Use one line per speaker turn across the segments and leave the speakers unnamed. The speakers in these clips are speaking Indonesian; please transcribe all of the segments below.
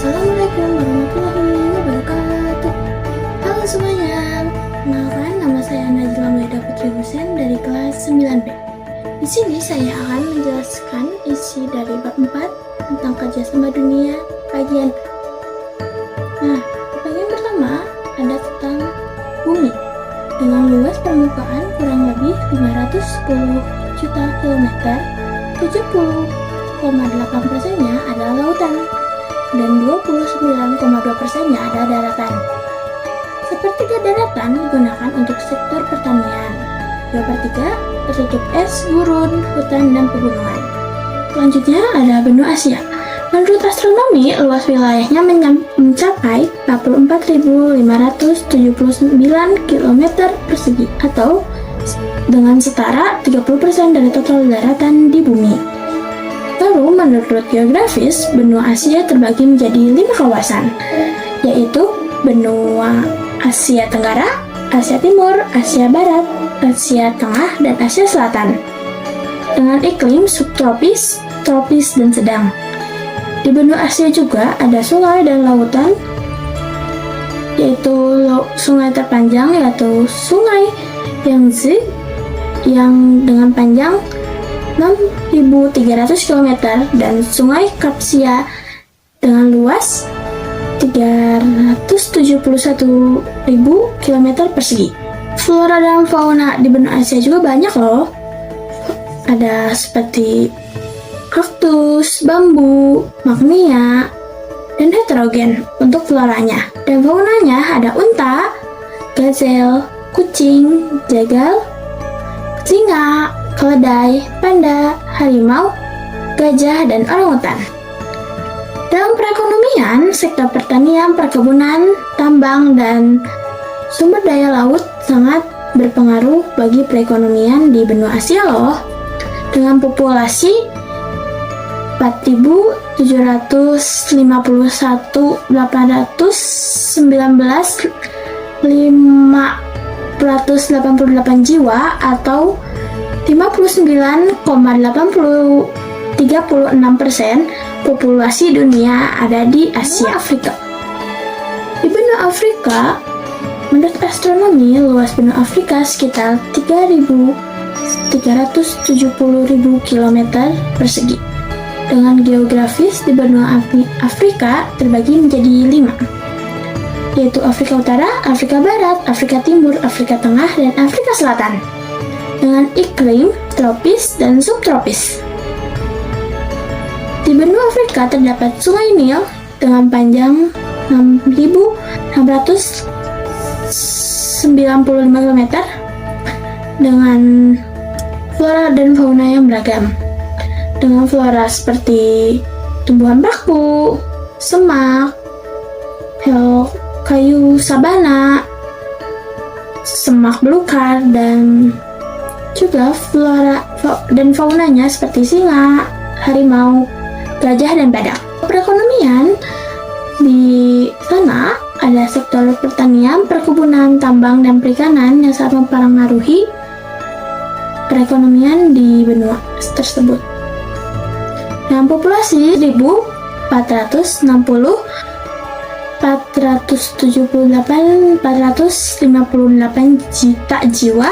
Assalamualaikum warahmatullahi wabarakatuh. Halo semuanya, kenalkan nama saya Najla Maida Putri Husen dari kelas 9B. Di sini saya akan menjelaskan isi dari bab 4 tentang kerjasama dunia bagian. Nah, bagian pertama ada tentang bumi dengan luas permukaan kurang lebih 510 juta kilometer. 70,8%-nya adalah lautan dan 29,2%-nya adalah daratan. Sepertiga daratan digunakan untuk sektor pertanian. 2/3 tertutup es, gurun, hutan, dan pegunungan. Selanjutnya ada benua Asia. Menurut astronomi, luas wilayahnya mencapai 44.579 km persegi atau dengan setara 30% dari total daratan di bumi. Lalu, menurut geografis, benua Asia terbagi menjadi 5 kawasan, yaitu benua Asia Tenggara, Asia Timur, Asia Barat, Asia Tengah, dan Asia Selatan, dengan iklim subtropis, tropis, dan sedang. Di benua Asia juga ada sungai dan lautan, yaitu sungai terpanjang yaitu Sungai Yangtze yang dengan panjang 6.300 km dan Sungai Kapsia dengan luas 371.000 km persegi. Flora dan fauna di benua Asia juga banyak loh. Ada seperti kaktus, bambu, magnia, dan heterogen untuk floranya. Dan faunanya ada unta, gazel, kucing, jagal, singa, keledai, panda, harimau, gajah, dan orangutan. Dalam perekonomian, sektor pertanian, perkebunan, tambang, dan sumber daya laut sangat berpengaruh bagi perekonomian di benua Asia loh. Dengan populasi 4.719.588 jiwa atau 59,36% populasi dunia ada di Asia Afrika. Di benua Afrika, menurut astronomi, luas benua Afrika sekitar 3.370.000 km persegi. Dengan geografis di benua Afrika terbagi menjadi 5, yaitu Afrika Utara, Afrika Barat, Afrika Timur, Afrika Tengah, dan Afrika Selatan, dengan iklim tropis dan subtropis. Di benua Afrika terdapat Sungai Nil dengan panjang 6.695 km dengan flora dan fauna yang beragam. Dengan flora seperti tumbuhan baku, semak, kayu sabana, semak belukar, dan juga flora dan faunanya seperti singa, harimau, gajah, dan badak. Perekonomian di sana ada sektor pertanian, perkebunan, tambang, dan perikanan yang sangat mempengaruhi perekonomian di benua tersebut. Dengan populasi 478.458 juta jiwa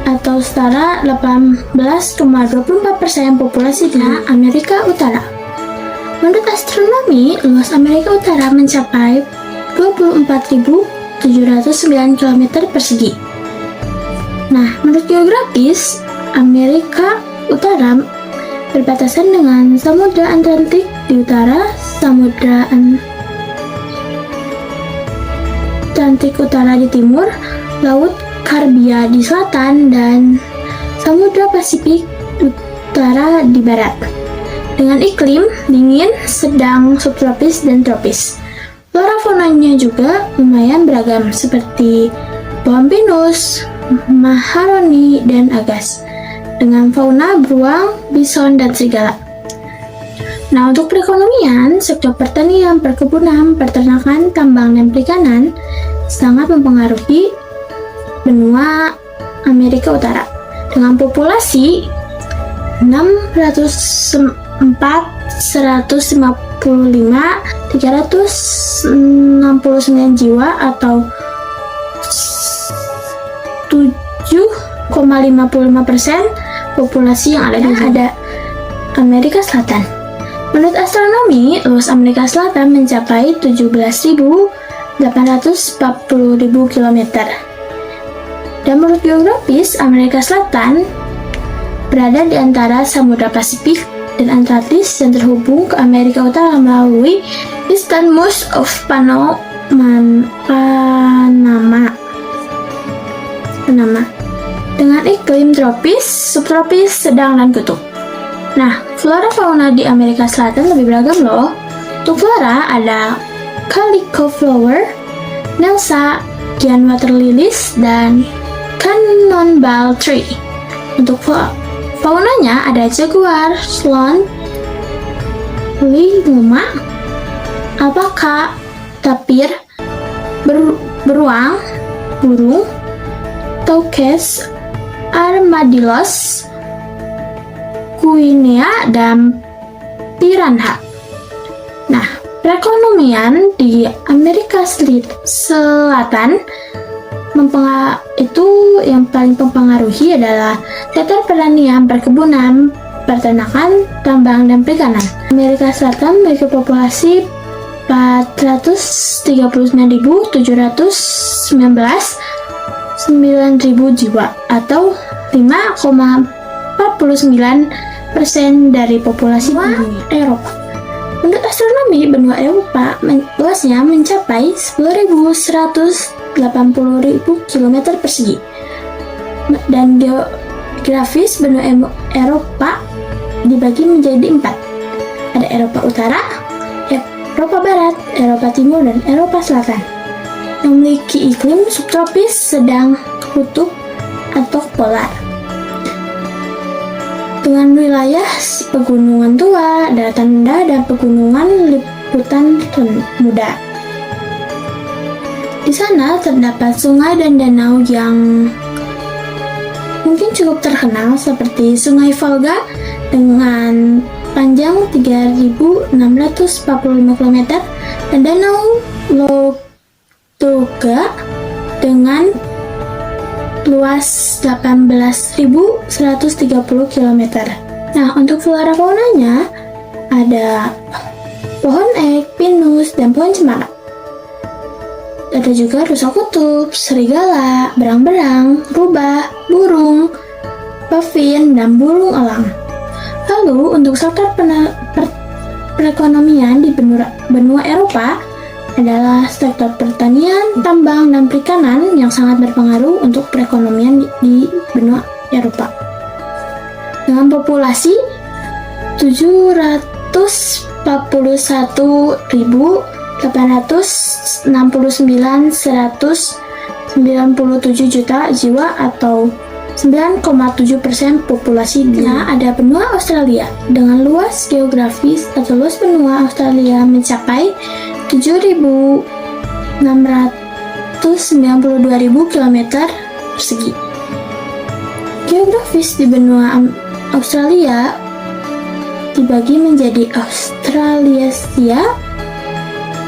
atau setara 18,24% populasi di Amerika Utara. Menurut astronomi, luas Amerika Utara mencapai 24.709 km persegi. Nah, menurut geografis, Amerika Utara berbatasan dengan Samudra Atlantik di utara, Samudra Atlantik Utara di timur, Laut Karbia di selatan, dan Samudra Pasifik Utara di barat. Dengan iklim dingin, sedang, subtropis, dan tropis. Flora faunanya juga lumayan beragam seperti pohon pinus, maharoni, dan agas. Dengan fauna beruang, bison, dan serigala. Nah, untuk perekonomian, sektor pertanian, perkebunan, peternakan, tambang, dan perikanan sangat mempengaruhi benua Amerika Utara. Dengan populasi 604.155 369 jiwa atau 7,55% populasi yang ada di Amerika Selatan. Menurut astronomi, luas Amerika Selatan mencapai 17.840.000 km. Dan menurut geografis, Amerika Selatan berada di antara Samudra Pasifik dan Atlantis dan terhubung ke Amerika Utara melalui easternmost of Panama dengan iklim tropis, subtropis, sedang, dan kutub. Nah, flora fauna di Amerika Selatan lebih beragam loh. Untuk flora ada calico flower, Nelsa, Giant water lilies, dan cannonball tree. Untuk faunanya ada jaguar, sloth, linguma, alpaka, tapir, beruang, burung, toucans, armadillos, guinea, dan piranha. Nah, perekonomian di Amerika Selatan itu yang paling mempengaruhi adalah sektor pertanian, perkebunan, peternakan, tambang, dan perikanan. Amerika Selatan memiliki populasi 439.719 jiwa atau 5,49% dari populasi Eropa. Menurut astronomi, benua Eropa luasnya mencapai 10.180.000 km persegi. Dan geografis benua Eropa dibagi menjadi 4. Ada Eropa Utara, Eropa Barat, Eropa Timur, dan Eropa Selatan. Memiliki iklim subtropis, sedang, kutub, atau polar. Dengan wilayah pegunungan tua, daratan rendah, dan pegunungan liputan muda. Di sana terdapat sungai dan danau yang mungkin cukup terkenal seperti Sungai Volga dengan panjang 3.645 km dan Danau Ladoga dengan luas 18.130 km. Nah, untuk flora faunanya ada pohon ek, pinus, dan pohon cemara. Ada juga rusa kutub, serigala, berang-berang, rubah, burung, pavin, dan burung elang. Lalu, untuk sektor perekonomian di benua Eropa adalah sektor pertanian, tambang, dan perikanan yang sangat berpengaruh untuk perekonomian di benua Eropa. Dengan populasi 741.869.197 juta jiwa atau 9,7% populasi dunia. Ada benua Australia dengan luas geografis atau luas benua Australia mencapai 7.692.000 km persegi. Geografis di benua Australia dibagi menjadi Australasia,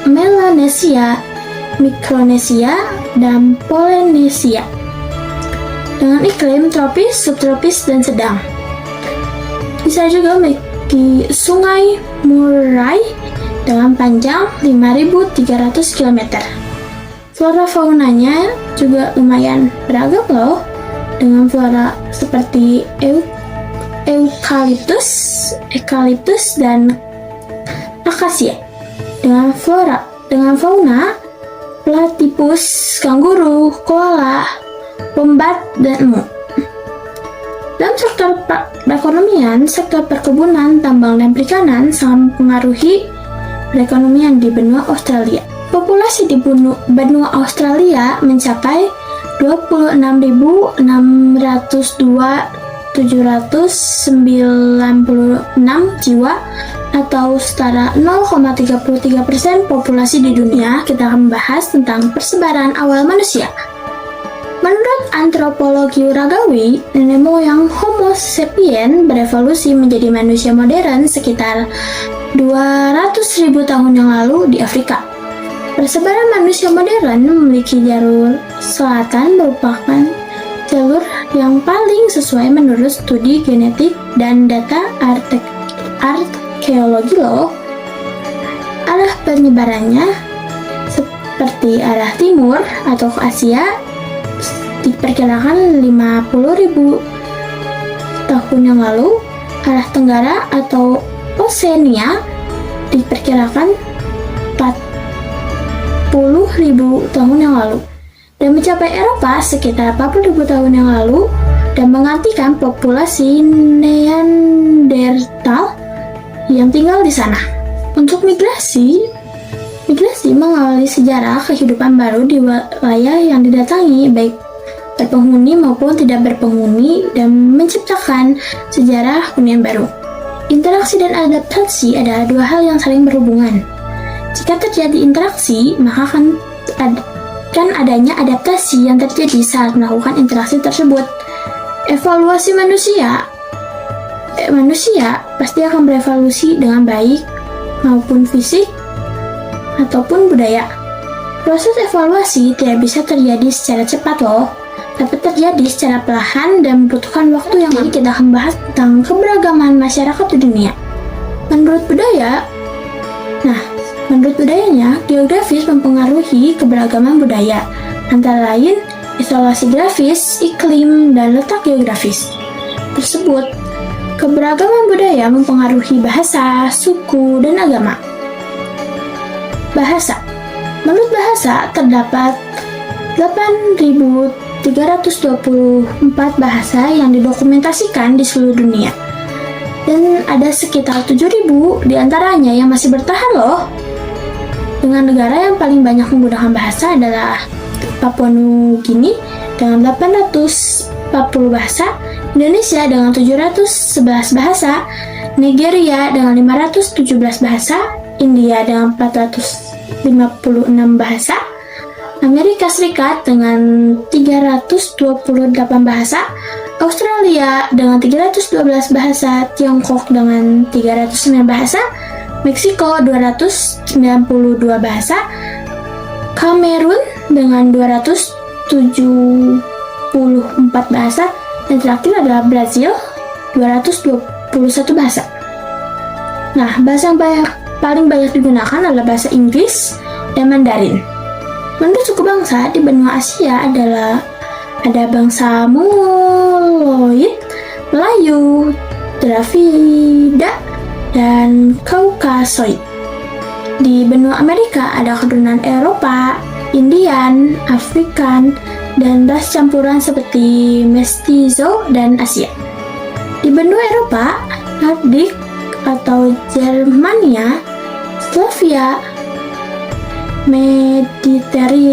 Melanesia, Mikronesia, dan Polynesia. Dengan iklim tropis, subtropis, dan sedang. Bisa juga memiliki sungai Murray dengan panjang 5.300 km. Flora faunanya juga lumayan beragam loh, dengan flora seperti eukaliptus, dan akasia. Dengan fauna platypus, kanguru, koala, wombat, dan emu. Dalam sektor perekonomian, sektor perkebunan, tambang, dan perikanan sangat mempengaruhi perekonomian di benua Australia. Populasi di benua Australia mencapai 26.602.796 jiwa atau setara 0,33% populasi di dunia. Kita akan membahas tentang persebaran awal manusia. Menurut antropologi Ragawi, nenek moyang Homo sapien berevolusi menjadi manusia modern sekitar 200.000 tahun yang lalu di Afrika. Persebaran manusia modern memiliki jalur selatan merupakan jalur yang paling sesuai menurut studi genetik dan data arkeologi loh. Arah penyebarannya seperti arah timur atau ke Asia diperkirakan 50.000 tahun yang lalu, arah tenggara atau Oseania diperkirakan 40.000 tahun yang lalu, dan mencapai Eropa sekitar 40.000 tahun yang lalu dan menggantikan populasi Neanderthal yang tinggal di sana. Untuk migrasi mengawali sejarah kehidupan baru di wilayah yang didatangi, baik berpenghuni maupun tidak berpenghuni, dan menciptakan sejarah hunian baru. Interaksi dan adaptasi adalah dua hal yang saling berhubungan. Jika terjadi interaksi, maka akan adanya adaptasi yang terjadi saat melakukan interaksi tersebut. Evaluasi manusia pasti akan berevolusi dengan baik maupun fisik ataupun budaya. Proses evaluasi tidak bisa terjadi secara cepat loh, tapi terjadi secara perlahan dan membutuhkan waktu yang lama. Kita akan bahas tentang keberagaman masyarakat di dunia. Menurut budayanya, geografis mempengaruhi keberagaman budaya, antara lain isolasi grafis, iklim, dan letak geografis tersebut. Keberagaman budaya mempengaruhi bahasa, suku, dan agama. Bahasa. Menurut bahasa, terdapat 8.324 bahasa yang didokumentasikan di seluruh dunia. Dan ada sekitar 7.000 diantaranya yang masih bertahan loh. Dengan negara yang paling banyak menggunakan bahasa adalah Papua Nugini dengan 840 bahasa, Indonesia dengan 711 bahasa, Nigeria dengan 517 bahasa, India dengan 456 bahasa, Amerika Serikat dengan 328 bahasa, Australia dengan 312 bahasa, Tiongkok dengan 309 bahasa, Meksiko 292 bahasa, Kamerun dengan 274 bahasa, dan terakhir adalah Brazil 221 bahasa. Nah, bahasa yang paling banyak digunakan adalah bahasa Inggris dan Mandarin. Menurut suku bangsa di benua Asia ada bangsa Mongoloid, Melayu, Dravida, dan Kaukasoid. Di benua Amerika ada keturunan Eropa, Indian, Afrikan, dan ras campuran seperti Mestizo dan Asia. Di benua Eropa, Nordik atau Germania, Slavia, Mediterania,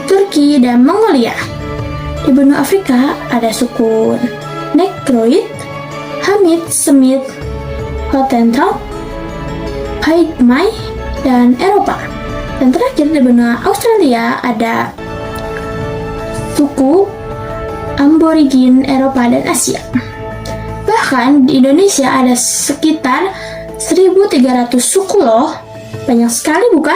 Turki, dan Mongolia. Di benua Afrika ada suku Negroid, Hamid, Semit, Hottentot, Pygmy, dan Eropa. Dan terakhir di benua Australia ada suku Aborigin Eropa dan Asia. Bahkan di Indonesia ada sekitar 1.300 suku loh. Banyak sekali bukan?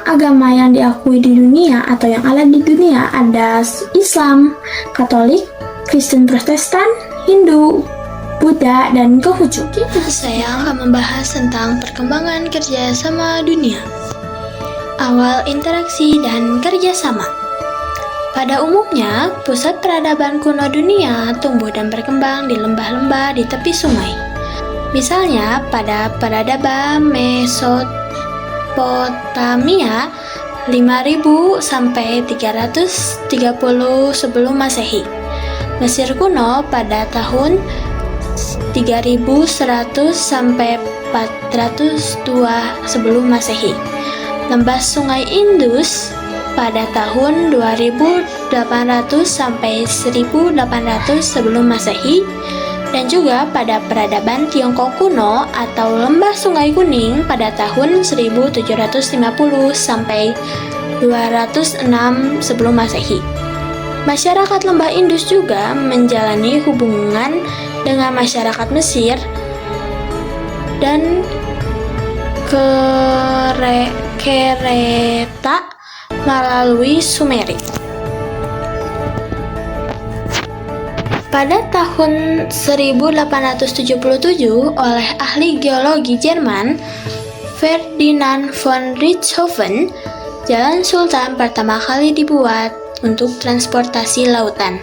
Agama yang diakui di dunia atau yang ada di dunia ada Islam, Katolik, Kristen Protestan, Hindu, Buddha, dan Konghucu. Saya akan membahas tentang perkembangan kerjasama dunia. Awal interaksi dan kerjasama. Pada umumnya, pusat peradaban kuno dunia tumbuh dan berkembang di lembah-lembah di tepi sungai. Misalnya, pada peradaban Mesopotamia 5000 sampai 330 sebelum Masehi. Mesir kuno pada tahun 3100 sampai 402 sebelum Masehi. Lembah Sungai Indus pada tahun 2800 sampai 1800 sebelum Masehi. Dan juga pada peradaban Tiongkok kuno atau Lembah Sungai Kuning pada tahun 1750 sampai 206 sebelum Masehi. Masyarakat Lembah Indus juga menjalani hubungan dengan masyarakat Mesir dan Kreta melalui Sumeria. Pada tahun 1877 oleh ahli geologi Jerman Ferdinand von Richthofen, Jalan Sultan pertama kali dibuat untuk transportasi lautan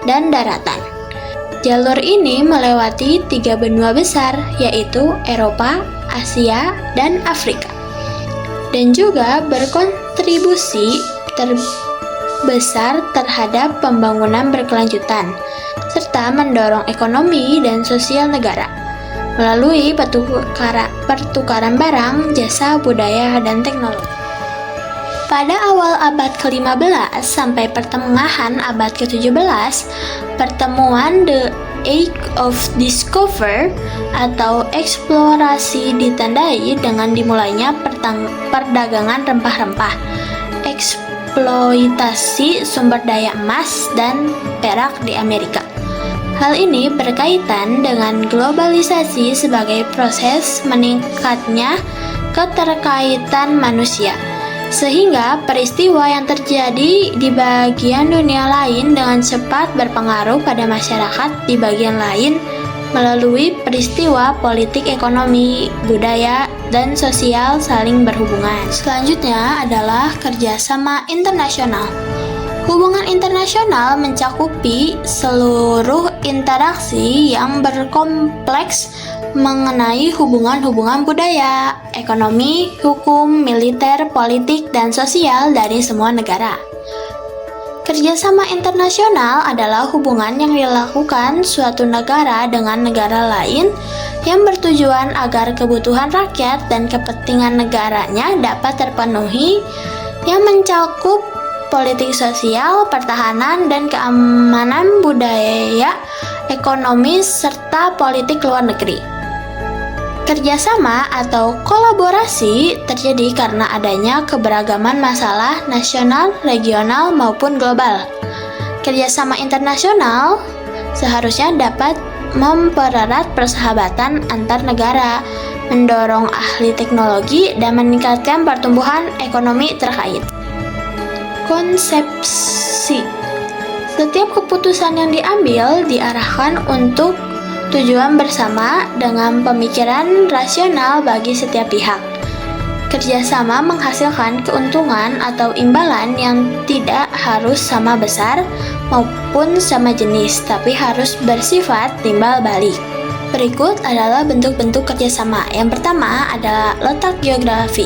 dan daratan. Jalur ini melewati 3 benua besar, yaitu Eropa, Asia, dan Afrika, dan juga berkontribusi terbesar terhadap pembangunan berkelanjutan, serta mendorong ekonomi dan sosial negara melalui pertukaran barang, jasa, budaya, dan teknologi. Pada awal abad ke-15 sampai pertengahan abad ke-17, pertemuan The Age of Discovery atau eksplorasi ditandai dengan dimulainya perdagangan rempah-rempah, eksploitasi sumber daya emas dan perak di Amerika. Hal ini berkaitan dengan globalisasi sebagai proses meningkatnya keterkaitan manusia, sehingga peristiwa yang terjadi di bagian dunia lain dengan cepat berpengaruh pada masyarakat di bagian lain melalui peristiwa politik, ekonomi, budaya, dan sosial saling berhubungan. Selanjutnya adalah kerjasama internasional. Hubungan internasional mencakupi seluruh interaksi yang berkompleks mengenai hubungan-hubungan budaya, ekonomi, hukum, militer, politik, dan sosial dari semua negara. Kerjasama internasional adalah hubungan yang dilakukan suatu negara dengan negara lain yang bertujuan agar kebutuhan rakyat dan kepentingan negaranya dapat terpenuhi, yang mencakup politik sosial, pertahanan, dan keamanan, budaya, ekonomi, serta politik luar negeri. Kerjasama atau kolaborasi terjadi karena adanya keberagaman masalah nasional, regional, maupun global. Kerjasama internasional seharusnya dapat mempererat persahabatan antar negara, mendorong ahli teknologi, dan meningkatkan pertumbuhan ekonomi terkait. Konsepsi. Setiap keputusan yang diambil diarahkan untuk tujuan bersama dengan pemikiran rasional bagi setiap pihak. Kerjasama menghasilkan keuntungan atau imbalan yang tidak harus sama besar maupun sama jenis, tapi harus bersifat timbal balik. Berikut adalah bentuk-bentuk kerjasama. Yang pertama adalah letak geografi.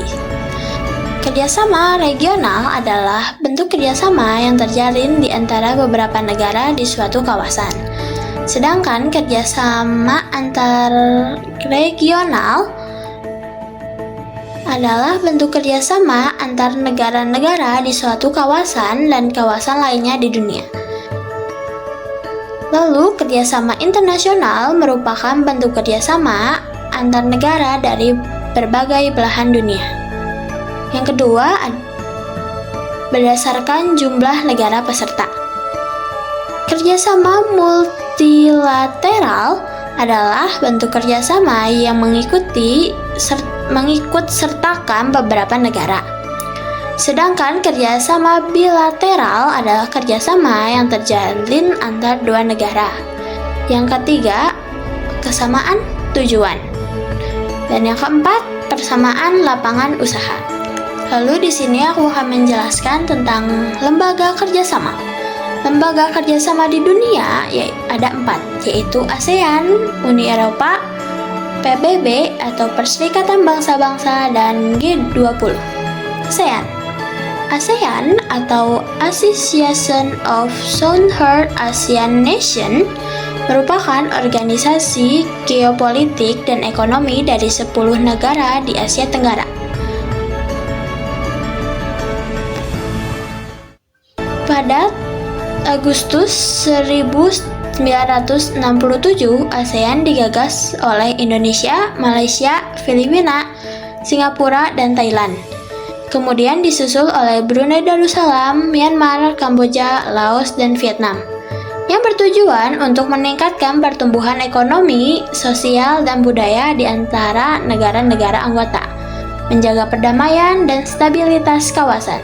Kerjasama regional adalah bentuk kerjasama yang terjalin di antara beberapa negara di suatu kawasan. Sedangkan kerjasama antar regional adalah bentuk kerjasama antar negara-negara di suatu kawasan dan kawasan lainnya di dunia. Lalu, kerjasama internasional merupakan bentuk kerjasama antar negara dari berbagai belahan dunia. Yang kedua, berdasarkan jumlah negara peserta. Kerjasama multilateral adalah bentuk kerjasama yang mengikut sertakan beberapa negara. Sedangkan kerjasama bilateral adalah kerjasama yang terjalin antar dua negara. Yang ketiga, kesamaan tujuan. Dan yang keempat, persamaan lapangan usaha. Lalu di sini aku akan menjelaskan tentang lembaga kerjasama. Lembaga kerjasama di dunia ada 4, yaitu ASEAN, Uni Eropa, PBB atau Perserikatan Bangsa-Bangsa, dan G20. ASEAN atau Association of Southern Asian Nations merupakan organisasi geopolitik dan ekonomi dari 10 negara di Asia Tenggara. Pada Agustus 1990, 1967, ASEAN digagas oleh Indonesia, Malaysia, Filipina, Singapura, dan Thailand. Kemudian disusul oleh Brunei Darussalam, Myanmar, Kamboja, Laos, dan Vietnam, yang bertujuan untuk meningkatkan pertumbuhan ekonomi, sosial, dan budaya di antara negara-negara anggota, menjaga perdamaian dan stabilitas kawasan,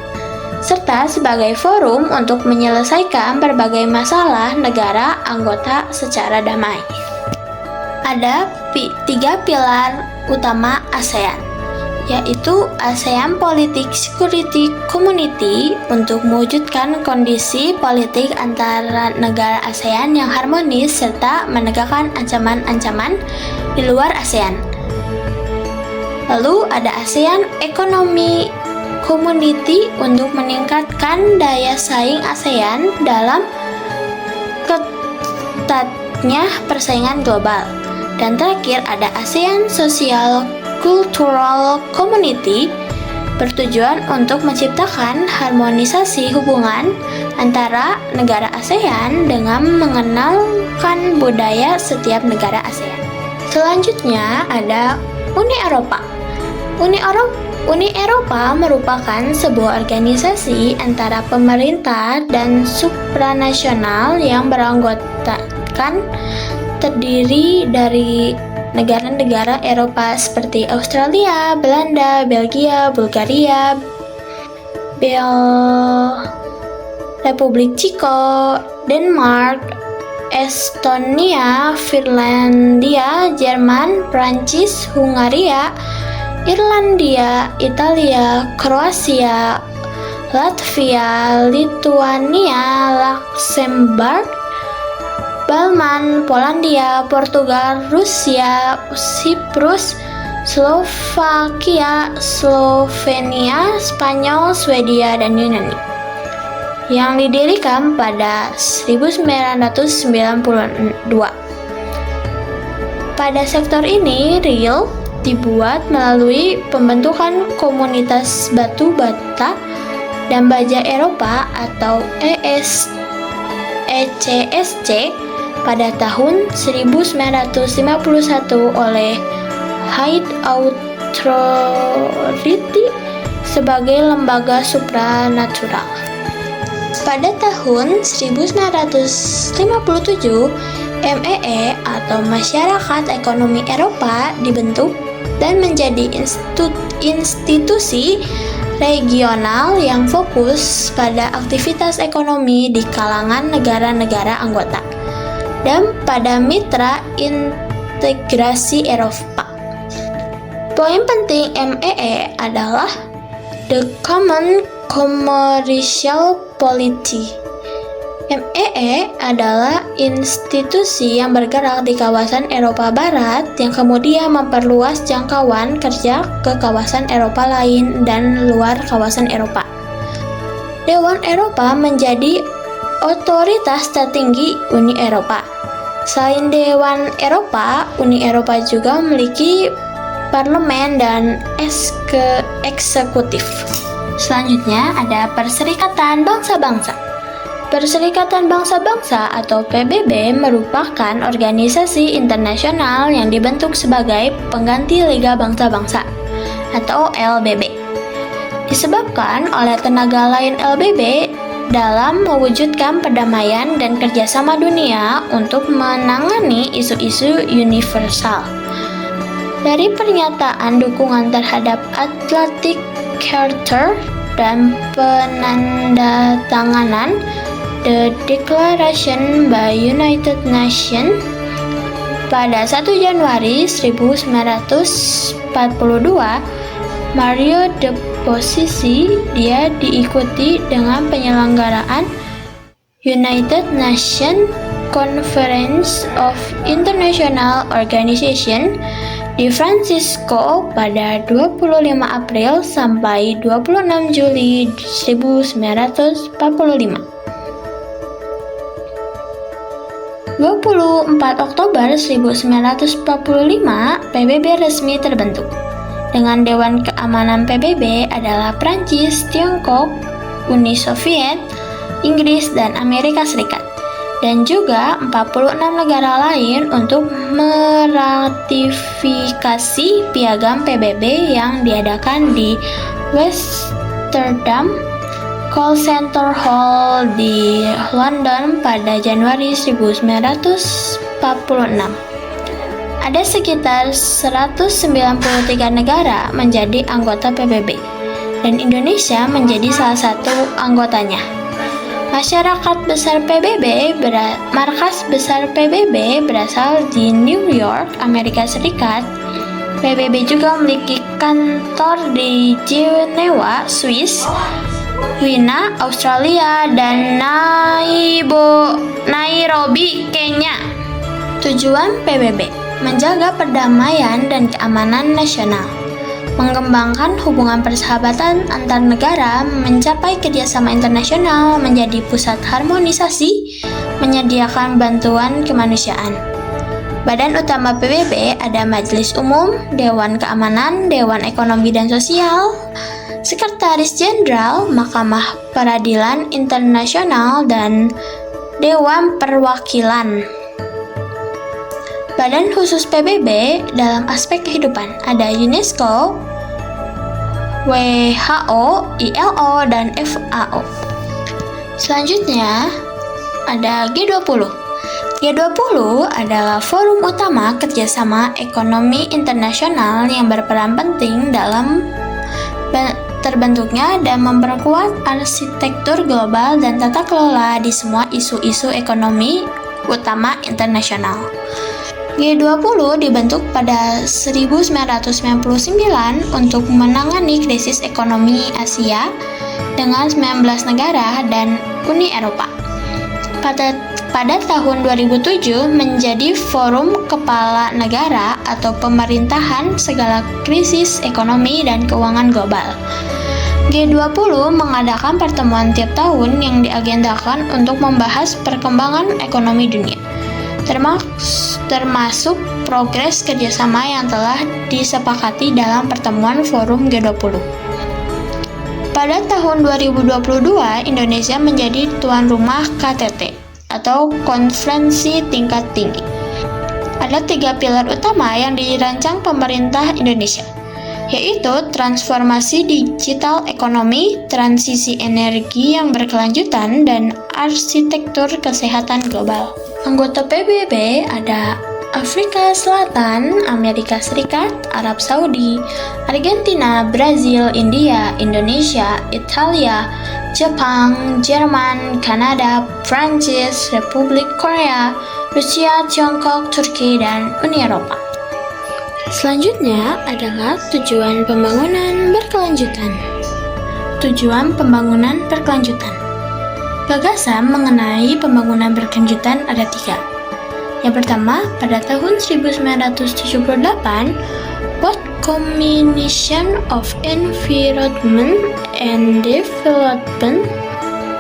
serta sebagai forum untuk menyelesaikan berbagai masalah negara anggota secara damai. Ada tiga pilar utama ASEAN, yaitu ASEAN Politik Security Community untuk mewujudkan kondisi politik antara negara ASEAN yang harmonis serta menegakkan ancaman-ancaman di luar ASEAN. Lalu ada ASEAN Economy Community untuk meningkatkan daya saing ASEAN dalam ketatnya persaingan global. Dan terakhir ada ASEAN Social Cultural Community bertujuan untuk menciptakan harmonisasi hubungan antara negara ASEAN dengan mengenalkan budaya setiap negara ASEAN. Selanjutnya ada Uni Eropa. Uni Eropa merupakan sebuah organisasi antara pemerintah dan supranasional yang beranggotakan terdiri dari negara-negara Eropa seperti Australia, Belanda, Belgia, Bulgaria, Republik Ceko, Denmark, Estonia, Finlandia, Jerman, Prancis, Hungaria, Irlandia, Italia, Kroasia, Latvia, Lituania, Luxembourg, Balman, Polandia, Portugal, Rusia, Siprus, Slovakia, Slovenia, Spanyol, Swedia, dan Yunani, yang didirikan pada 1992. Pada sektor ini, real dibuat melalui pembentukan Komunitas Batu Bata dan Baja Eropa atau ECSC pada tahun 1951 oleh Haid Authority sebagai lembaga supranatural. Pada tahun 1957, MEE atau Masyarakat Ekonomi Eropa dibentuk dan menjadi institusi regional yang fokus pada aktivitas ekonomi di kalangan negara-negara anggota dan pada mitra integrasi Eropa. Poin penting MEE adalah the Common Commercial Policy. MEE adalah institusi yang bergerak di kawasan Eropa Barat yang kemudian memperluas jangkauan kerja ke kawasan Eropa lain dan luar kawasan Eropa. Dewan Eropa menjadi otoritas tertinggi Uni Eropa. Selain Dewan Eropa, Uni Eropa juga memiliki parlemen dan eksekutif. Selanjutnya ada Perserikatan Bangsa-Bangsa. Perserikatan Bangsa-Bangsa atau PBB merupakan organisasi internasional yang dibentuk sebagai pengganti Liga Bangsa-Bangsa atau LBB. Disebabkan oleh tenaga lain LBB dalam mewujudkan perdamaian dan kerjasama dunia untuk menangani isu-isu universal. Dari pernyataan dukungan terhadap Atlantic Charter dan penandatanganan The Declaration by United Nations pada 1 Januari 1942, Mario de Posisi dia diikuti dengan penyelenggaraan United Nations Conference of International Organization di Francisco pada 25 April sampai 26 Juli 1945. 24 Oktober 1945, PBB resmi terbentuk. Dengan Dewan Keamanan PBB adalah Prancis, Tiongkok, Uni Soviet, Inggris, dan Amerika Serikat. dan juga 46 negara lain untuk meratifikasi piagam PBB yang diadakan di Westerdam Call Center Hall di London pada Januari 1946. Ada sekitar 193 negara menjadi anggota PBB, dan Indonesia menjadi salah satu anggotanya. Markas besar PBB berasal di New York, Amerika Serikat. PBB juga memiliki kantor di Jenewa, Swiss, Wina, Australia, dan Nairobi, Kenya. Tujuan PBB: menjaga perdamaian dan keamanan nasional, mengembangkan hubungan persahabatan antar negara, mencapai kerjasama internasional, menjadi pusat harmonisasi, menyediakan bantuan kemanusiaan. Badan utama PBB ada Majelis Umum, Dewan Keamanan, Dewan Ekonomi dan Sosial, Sekretaris Jenderal, Mahkamah Peradilan Internasional, dan Dewan Perwakilan. Badan khusus PBB dalam aspek kehidupan ada UNESCO, WHO, ILO, dan FAO. Selanjutnya ada G20. G20 adalah forum utama kerjasama ekonomi internasional yang berperan penting dalam terbentuknya dan memperkuat arsitektur global dan tata kelola di semua isu-isu ekonomi utama internasional. G20 dibentuk pada 1999 untuk menangani krisis ekonomi Asia dengan 19 negara dan Uni Eropa. Pada tahun 2007 menjadi forum kepala negara atau pemerintahan segala krisis ekonomi dan keuangan global. G20 mengadakan pertemuan tiap tahun yang diagendakan untuk membahas perkembangan ekonomi dunia, termasuk progres kerjasama yang telah disepakati dalam pertemuan forum G20. Pada tahun 2022, Indonesia menjadi tuan rumah KTT atau Konferensi Tingkat Tinggi. Ada 3 pilar utama yang dirancang pemerintah Indonesia, yaitu transformasi digital ekonomi, transisi energi yang berkelanjutan, dan arsitektur kesehatan global. Anggota PBB ada Afrika Selatan, Amerika Serikat, Arab Saudi, Argentina, Brazil, India, Indonesia, Italia, Jepang, Jerman, Kanada, Prancis, Republik Korea, Rusia, Tiongkok, Turki, dan Uni Eropa. Selanjutnya adalah tujuan pembangunan berkelanjutan. Tujuan pembangunan berkelanjutan. Gagasan mengenai pembangunan berkelanjutan ada 3. Yang pertama, pada tahun 1978, World Commission of Environment and Development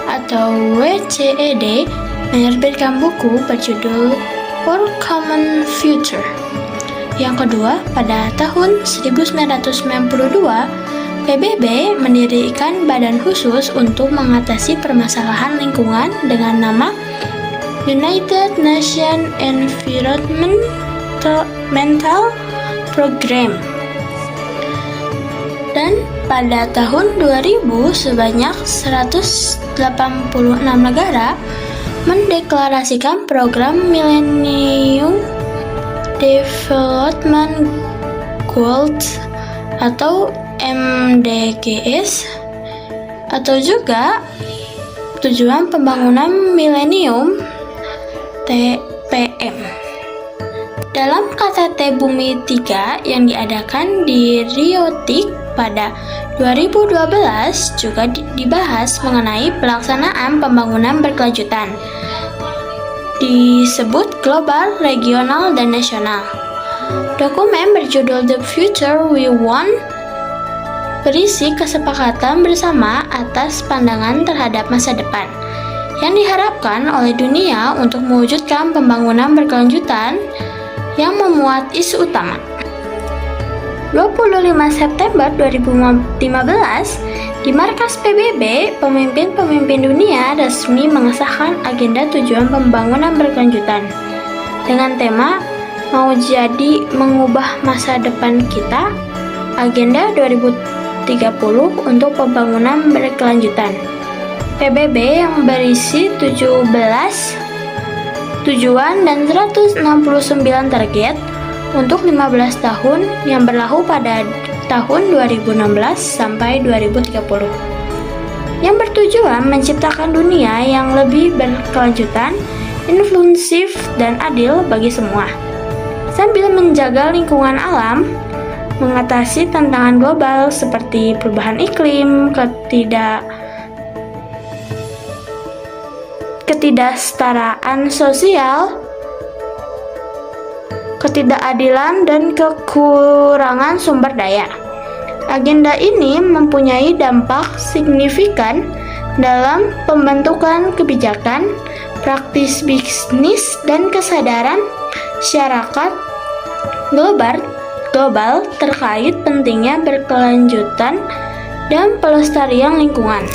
atau WCED menerbitkan buku berjudul Our Common Future. Yang kedua, pada tahun 1992, PBB mendirikan badan khusus untuk mengatasi permasalahan lingkungan dengan nama United Nations Environmental Program. Dan pada tahun 2000 sebanyak 186 negara mendeklarasikan program Millennium Development Goals atau MDGs, atau juga tujuan pembangunan milenium TPM. Dalam KTT Bumi 3 yang diadakan di Rio-Tik pada 2012 juga dibahas mengenai pelaksanaan pembangunan berkelanjutan, disebut global, regional, dan nasional. Dokumen berjudul The Future We Want berisi kesepakatan bersama atas pandangan terhadap masa depan yang diharapkan oleh dunia untuk mewujudkan pembangunan berkelanjutan yang memuat isu utama. 25 September 2015, di markas PBB, pemimpin-pemimpin dunia resmi mengesahkan agenda tujuan pembangunan berkelanjutan dengan tema "Mau jadi mengubah masa depan kita, Agenda 2030 untuk Pembangunan Berkelanjutan". PBB yang berisi 17 tujuan dan 169 target untuk 15 tahun yang berlaku pada tahun 2016 sampai 2030, yang bertujuan menciptakan dunia yang lebih berkelanjutan, inklusif, dan adil bagi semua, sambil menjaga lingkungan alam, mengatasi tantangan global seperti perubahan iklim, ketidaksetaraan sosial, ketidakadilan, dan kekurangan sumber daya. Agenda ini mempunyai dampak signifikan dalam pembentukan kebijakan, praktis bisnis, dan kesadaran masyarakat global terkait pentingnya berkelanjutan dan pelestarian lingkungan.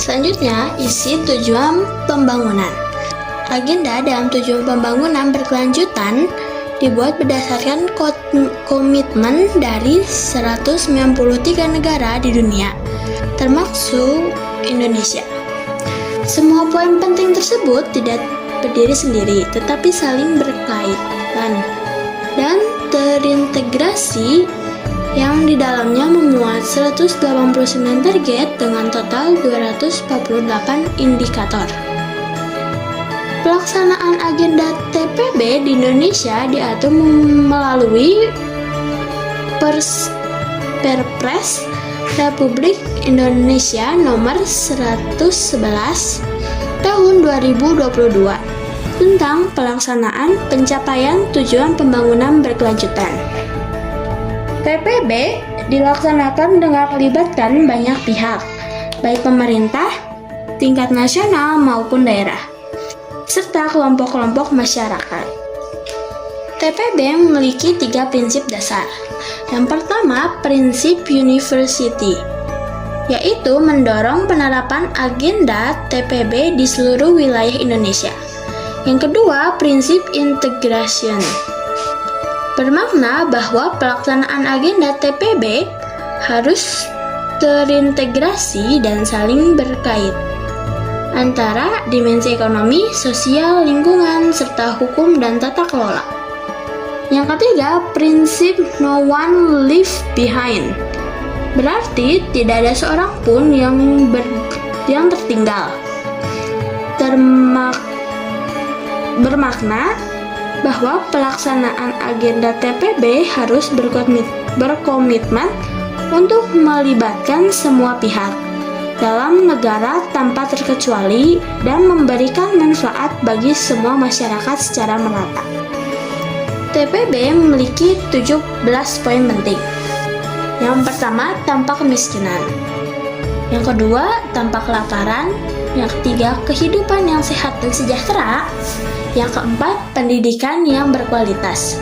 Selanjutnya, isi tujuan pembangunan. Agenda dalam tujuan pembangunan berkelanjutan dibuat berdasarkan komitmen dari 193 negara di dunia, termasuk Indonesia. Semua poin penting tersebut tidak berdiri sendiri, tetapi saling berkaitan dan terintegrasi, yang di dalamnya memuat 189 target dengan total 248 indikator. Pelaksanaan agenda TPB di Indonesia diatur melalui Perpres Republik Indonesia Nomor 111 Tahun 2022 tentang pelaksanaan pencapaian tujuan pembangunan berkelanjutan. TPB dilaksanakan dengan melibatkan banyak pihak, baik pemerintah, tingkat nasional maupun daerah, serta kelompok-kelompok masyarakat. TPB memiliki 3 prinsip dasar. Yang pertama, prinsip university, yaitu mendorong penerapan agenda TPB di seluruh wilayah Indonesia. Yang kedua, prinsip integration, bermakna bahwa pelaksanaan agenda TPB harus terintegrasi dan saling berkait antara dimensi ekonomi, sosial, lingkungan, serta hukum dan tata kelola. Yang ketiga, prinsip no one left behind, berarti tidak ada seorang pun yang tertinggal. Bermakna bahwa pelaksanaan agenda TPB harus berkomitmen untuk melibatkan semua pihak dalam negara tanpa terkecuali dan memberikan manfaat bagi semua masyarakat secara merata. TPB memiliki 17 poin penting. Yang pertama, tanpa kemiskinan. Yang kedua, tanpa kelaparan. Yang ketiga, kehidupan yang sehat dan sejahtera. Yang keempat, pendidikan yang berkualitas.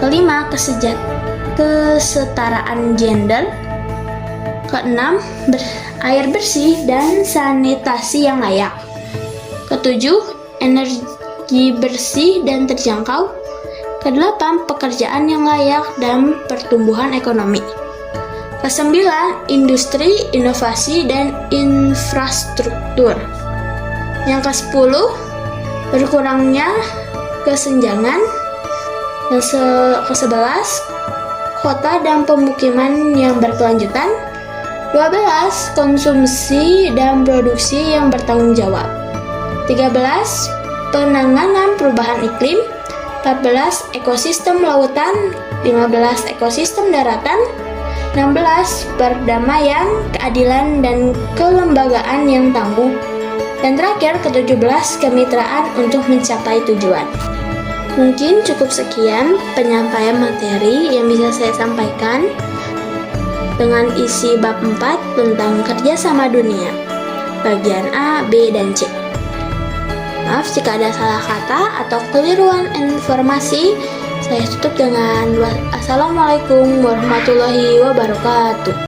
Kelima, kesetaraan gender. Keenam, air bersih dan sanitasi yang layak. Ketujuh, energi bersih dan terjangkau. Kedelapan, pekerjaan yang layak dan pertumbuhan ekonomi. Kesembilan, industri, inovasi, dan infrastruktur. Yang kesepuluh, berkurangnya kesenjangan. Yang ke-11, kota dan pemukiman yang berkelanjutan. 12, konsumsi dan produksi yang bertanggung jawab. 13, penanganan perubahan iklim. 14, ekosistem lautan. 15, ekosistem daratan. 16, perdamaian, keadilan, dan kelembagaan yang tangguh. Dan terakhir, ke-17, kemitraan untuk mencapai tujuan. Mungkin cukup sekian penyampaian materi yang bisa saya sampaikan dengan isi bab 4 tentang kerjasama dunia, bagian A, B, dan C. Maaf jika ada salah kata atau keliruan informasi. Saya tutup dengan Assalamualaikum warahmatullahi wabarakatuh.